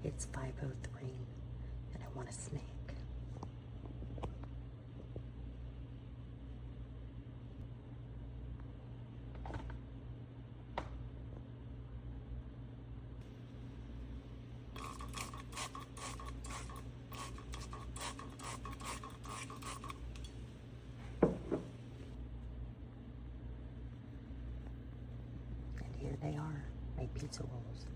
It's 5:03 and I want a snack. And here they are, my pizza rolls.